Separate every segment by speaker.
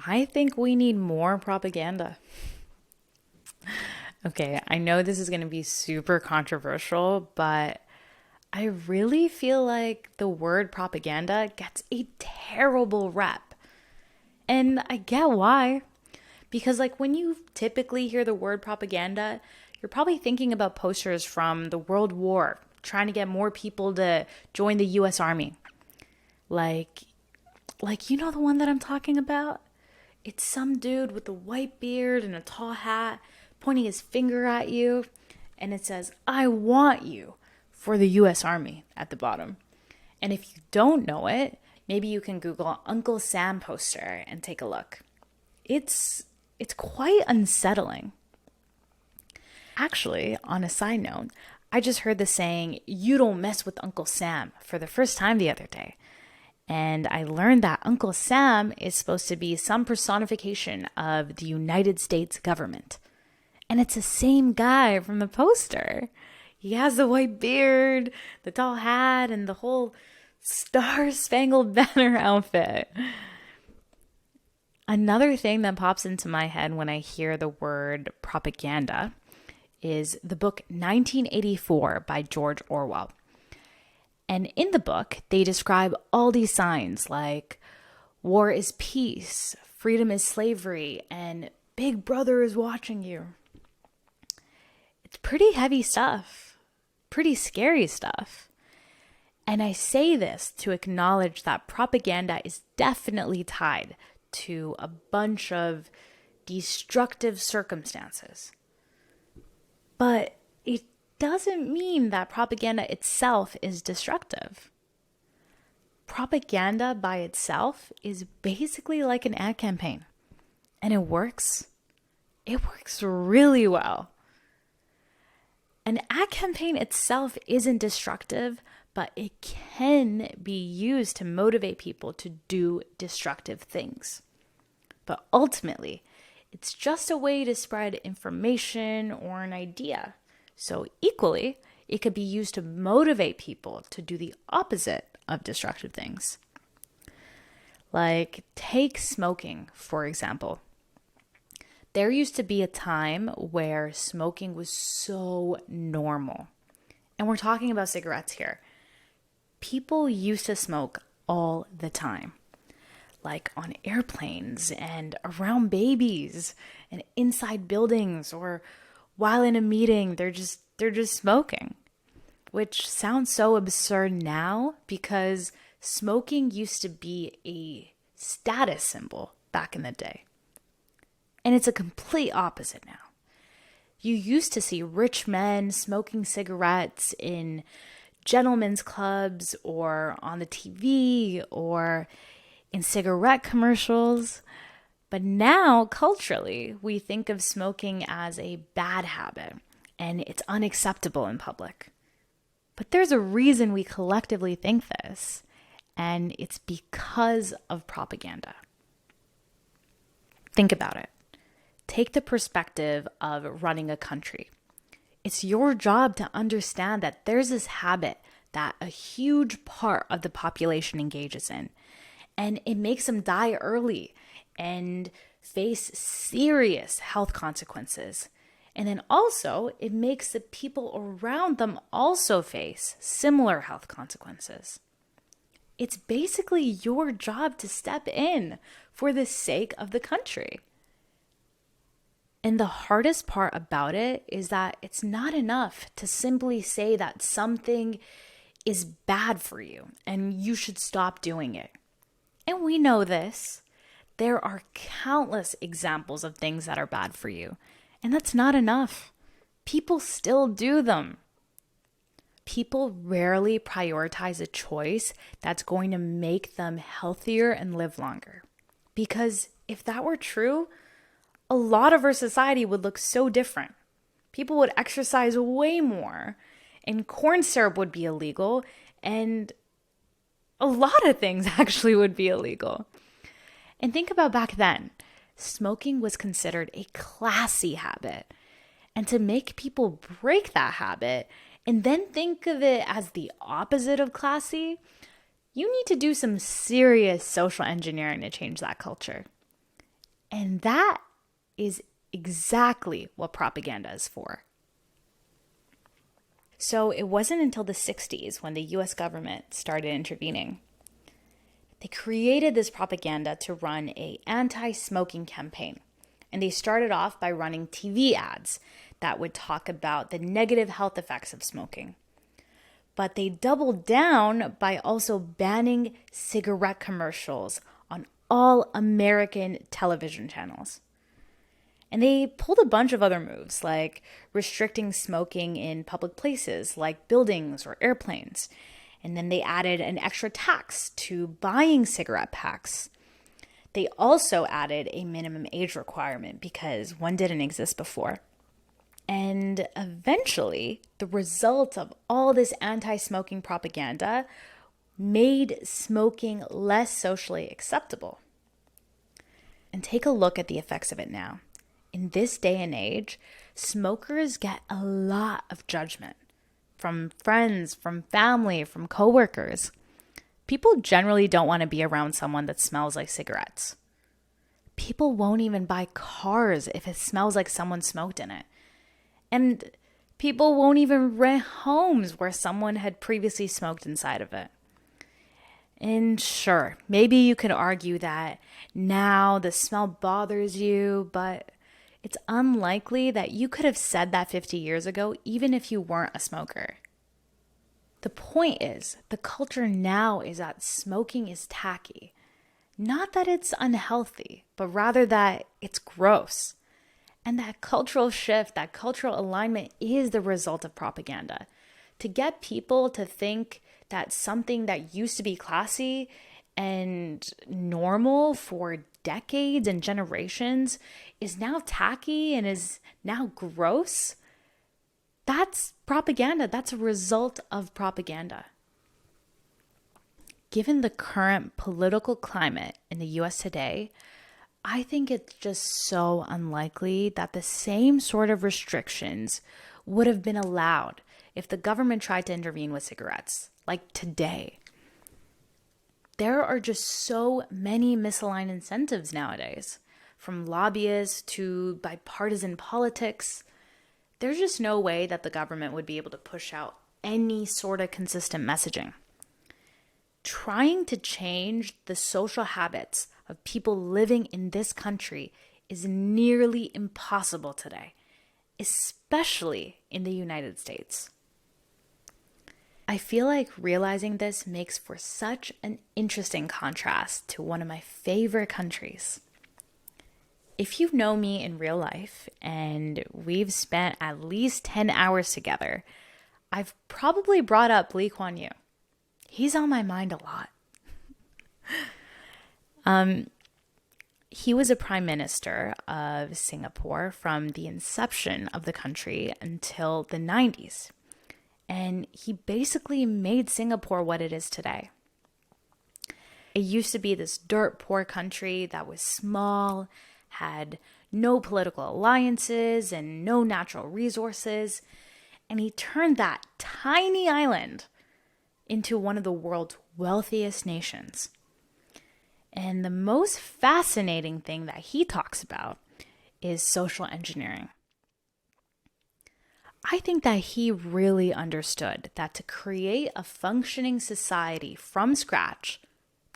Speaker 1: I think we need more propaganda. Okay, I know this is going to be super controversial, but I really feel like the word propaganda gets a terrible rep. And I get why. Because, like, when you typically hear the word propaganda, you're probably thinking about posters from the World War trying to get more people to join the US Army. Like, you know the one that I'm talking about? It's some dude with a white beard and a tall hat pointing his finger at you, and it says, "I want you for the US Army" at the bottom. And if you don't know it, maybe you can Google Uncle Sam poster and take a look. It's quite unsettling. Actually, on a side note, I just heard the saying, "You don't mess with Uncle Sam" for the first time the other day. And I learned that Uncle Sam is supposed to be some personification of the United States government. And it's the same guy from the poster. He has the white beard, the tall hat, and the whole Star Spangled Banner outfit. Another thing that pops into my head when I hear the word propaganda is the book 1984 by George Orwell. And in the book, they describe all these signs like war is peace, freedom is slavery, and Big Brother is watching you. It's pretty heavy stuff, pretty scary stuff. And I say this to acknowledge that propaganda is definitely tied to a bunch of destructive circumstances. But it doesn't mean that propaganda itself is destructive. Propaganda by itself is basically like an ad campaign. And it works. It works really well. An ad campaign itself isn't destructive, but it can be used to motivate people to do destructive things. But ultimately, it's just a way to spread information or an idea. So equally, it could be used to motivate people to do the opposite of destructive things. Like, take smoking, for example. There used to be a time where smoking was so normal. And we're talking about cigarettes here. People used to smoke all the time, like on airplanes and around babies and inside buildings, or while in a meeting, they're just smoking, which sounds so absurd now because smoking used to be a status symbol back in the day. And it's a complete opposite now. You used to see rich men smoking cigarettes in gentlemen's clubs or on the TV or in cigarette commercials. But now, culturally, we think of smoking as a bad habit and it's unacceptable in public. But there's a reason we collectively think this, and it's because of propaganda. Think about it. Take the perspective of running a country. It's your job to understand that there's this habit that a huge part of the population engages in, and it makes them die early and face serious health consequences. And then also, it makes the people around them also face similar health consequences. It's basically your job to step in for the sake of the country. And the hardest part about it is that it's not enough to simply say that something is bad for you and you should stop doing it. And we know this. There are countless examples of things that are bad for you, and that's not enough. People still do them. People rarely prioritize a choice that's going to make them healthier and live longer. Because if that were true, a lot of our society would look so different. People would exercise way more, and corn syrup would be illegal, and a lot of things actually would be illegal. And think about back then. Smoking was considered a classy habit. And to make people break that habit and then think of it as the opposite of classy, you need to do some serious social engineering to change that culture. And that is exactly what propaganda is for. So it wasn't until the 60s when the US government started intervening. They created this propaganda to run an anti-smoking campaign. And they started off by running TV ads that would talk about the negative health effects of smoking. But they doubled down by also banning cigarette commercials on all American television channels. And they pulled a bunch of other moves, like restricting smoking in public places like buildings or airplanes. And then they added an extra tax to buying cigarette packs. They also added a minimum age requirement because one didn't exist before. And eventually, the result of all this anti-smoking propaganda made smoking less socially acceptable. And take a look at the effects of it now. In this day and age, smokers get a lot of judgment from friends, from family, from coworkers. People generally don't want to be around someone that smells like cigarettes. People won't even buy cars if it smells like someone smoked in it. And people won't even rent homes where someone had previously smoked inside of it. And sure, maybe you could argue that now the smell bothers you, but it's unlikely that you could have said that 50 years ago, even if you weren't a smoker. The point is, the culture now is that smoking is tacky. Not that it's unhealthy, but rather that it's gross. And that cultural shift, that cultural alignment is the result of propaganda. To get people to think that something that used to be classy and normal for decades and generations is now tacky and is now gross, that's propaganda. That's a result of propaganda. Given the current political climate in the US today, I think it's just so unlikely that the same sort of restrictions would have been allowed if the government tried to intervene with cigarettes, like today. There are just so many misaligned incentives nowadays, from lobbyists to bipartisan politics. There's just no way that the government would be able to push out any sort of consistent messaging. Trying to change the social habits of people living in this country is nearly impossible today, especially in the United States. I feel like realizing this makes for such an interesting contrast to one of my favorite countries. If you know me in real life and we've spent at least 10 hours together, I've probably brought up Lee Kuan Yew. He's on my mind a lot. He was a prime minister of Singapore from the inception of the country until the 90s. And he basically made Singapore what it is today. It used to be this dirt poor country that was small, had no political alliances and no natural resources. And he turned that tiny island into one of the world's wealthiest nations. And the most fascinating thing that he talks about is social engineering. I think that he really understood that to create a functioning society from scratch,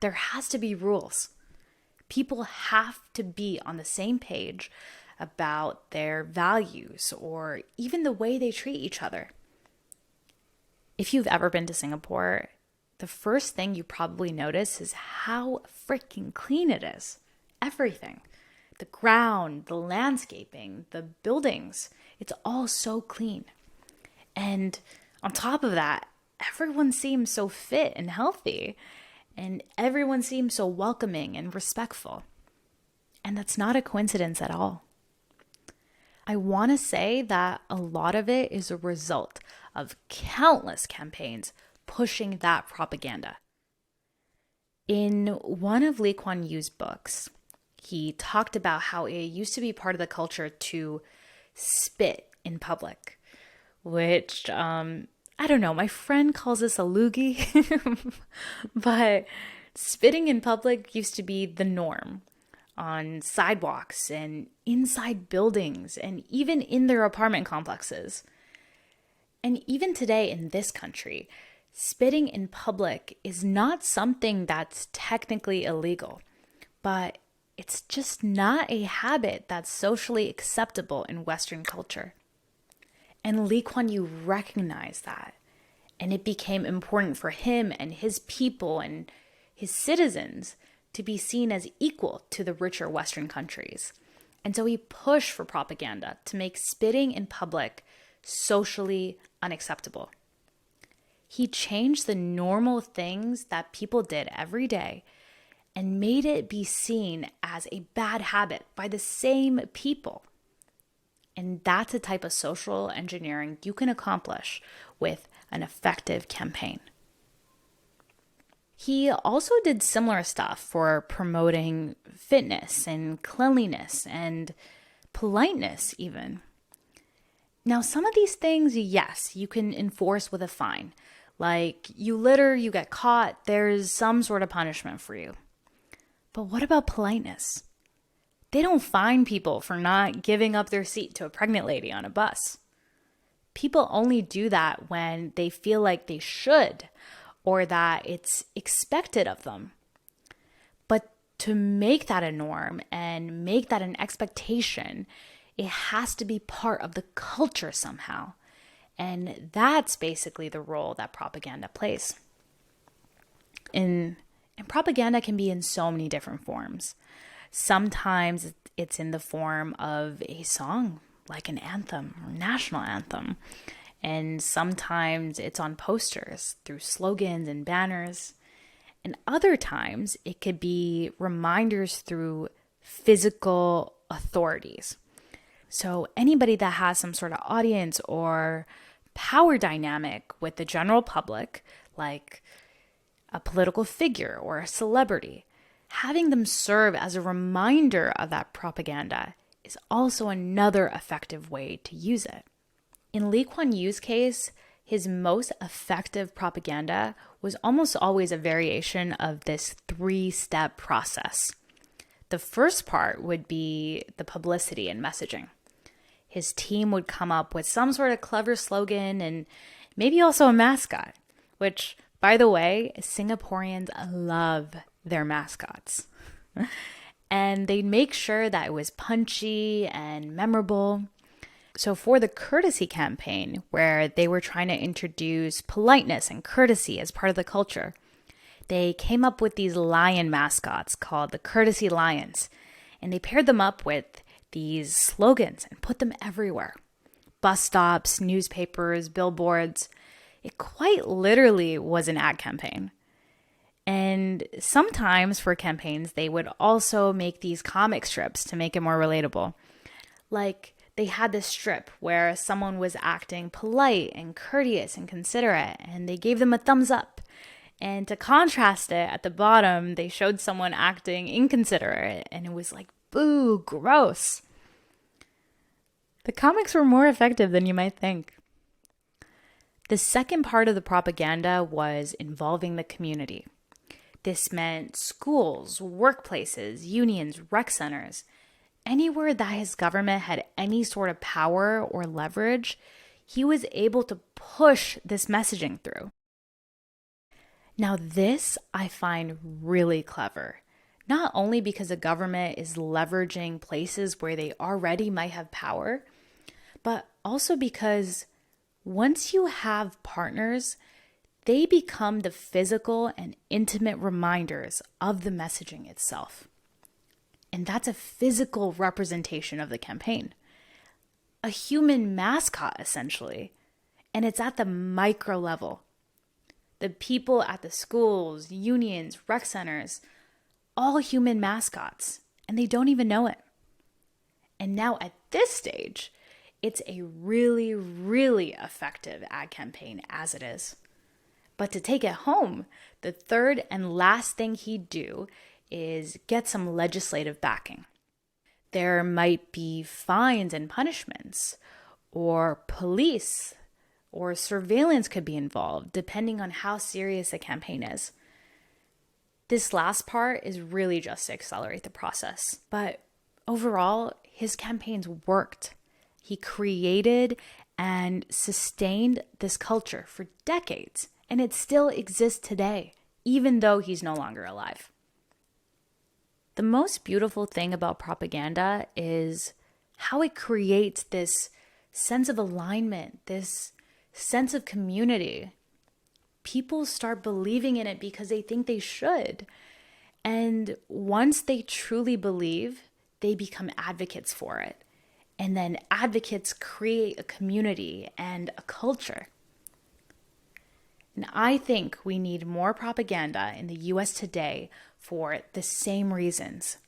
Speaker 1: there has to be rules. People have to be on the same page about their values or even the way they treat each other. If you've ever been to Singapore, the first thing you probably notice is how freaking clean it is. Everything. The ground, the landscaping, the buildings, it's all so clean. And on top of that, everyone seems so fit and healthy, and everyone seems so welcoming and respectful. And that's not a coincidence at all. I want to say that a lot of it is a result of countless campaigns pushing that propaganda. In one of Lee Kuan Yew's books, he talked about how it used to be part of the culture to spit in public, which, I don't know, my friend calls this a loogie, but spitting in public used to be the norm. on sidewalks and inside buildings and even in their apartment complexes. And even today in this country, spitting in public is not something that's technically illegal, but it's just not a habit that's socially acceptable in Western culture. And Lee Kuan Yew recognized that, and it became important for him and his people and his citizens to be seen as equal to the richer Western countries. And so he pushed for propaganda to make spitting in public socially unacceptable. He changed the normal things that people did every day and made it be seen as a bad habit by the same people. And that's a type of social engineering you can accomplish with an effective campaign. He also did similar stuff for promoting fitness and cleanliness and politeness even. Now, some of these things, yes, you can enforce with a fine. Like you litter, you get caught, there's some sort of punishment for you. But what about politeness? They don't fine people for not giving up their seat to a pregnant lady on a bus. People only do that when they feel like they should or that it's expected of them. But to make that a norm and make that an expectation, it has to be part of the culture somehow. And that's basically the role that propaganda plays. And propaganda can be in so many different forms. Sometimes it's in the form of a song, like an anthem or national anthem. And sometimes it's on posters through slogans and banners. And other times it could be reminders through physical authorities. So anybody that has some sort of audience or power dynamic with the general public, like a political figure or a celebrity, having them serve as a reminder of that propaganda is also another effective way to use it. In Lee Kuan Yew's case, his most effective propaganda was almost always a variation of this 3-step process. The first part would be the publicity and messaging. His team would come up with some sort of clever slogan and maybe also a mascot, which, by the way, Singaporeans love their mascots. And they'd make sure that it was punchy and memorable. So for the courtesy campaign, where they were trying to introduce politeness and courtesy as part of the culture, they came up with these lion mascots called the Courtesy Lions. And they paired them up with these slogans and put them everywhere. Bus stops, newspapers, billboards. It quite literally was an ad campaign. And sometimes for campaigns, they would also make these comic strips to make it more relatable. Like they had this strip where someone was acting polite and courteous and considerate, and they gave them a thumbs up. And to contrast it, at the bottom, they showed someone acting inconsiderate, and it was like, boo, gross. The comics were more effective than you might think. The second part of the propaganda was involving the community. This meant schools, workplaces, unions, rec centers. Anywhere that his government had any sort of power or leverage, he was able to push this messaging through. Now this I find really clever, not only because the government is leveraging places where they already might have power, but also because once you have partners, they become the physical and intimate reminders of the messaging itself. And that's a physical representation of the campaign. A human mascot, essentially. And it's at the micro level. The people at the schools, unions, rec centers, all human mascots. And they don't even know it. And now at this stage, it's a really, really effective ad campaign as it is. But to take it home, the third and last thing he'd do is get some legislative backing. There might be fines and punishments, or police, or surveillance could be involved, depending on how serious the campaign is. This last part is really just to accelerate the process. But overall, his campaigns worked. He created and sustained this culture for decades, and it still exists today, even though he's no longer alive. The most beautiful thing about propaganda is how it creates this sense of alignment, this sense of community. People start believing in it because they think they should. And once they truly believe, they become advocates for it. And then advocates create a community and a culture. And I think we need more propaganda in the US today for the same reasons.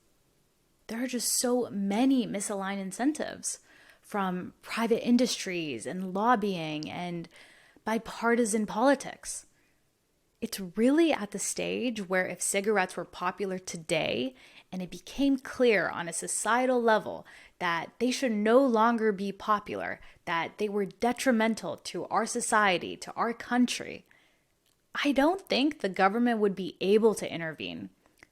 Speaker 1: There are just so many misaligned incentives from private industries and lobbying and bipartisan politics. It's really at the stage where if cigarettes were popular today and it became clear on a societal level that they should no longer be popular, that they were detrimental to our society, to our country, I don't think the government would be able to intervene,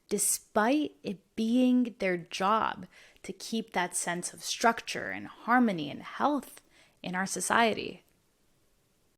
Speaker 1: despite it being their job to keep that sense of structure and harmony and health in our society.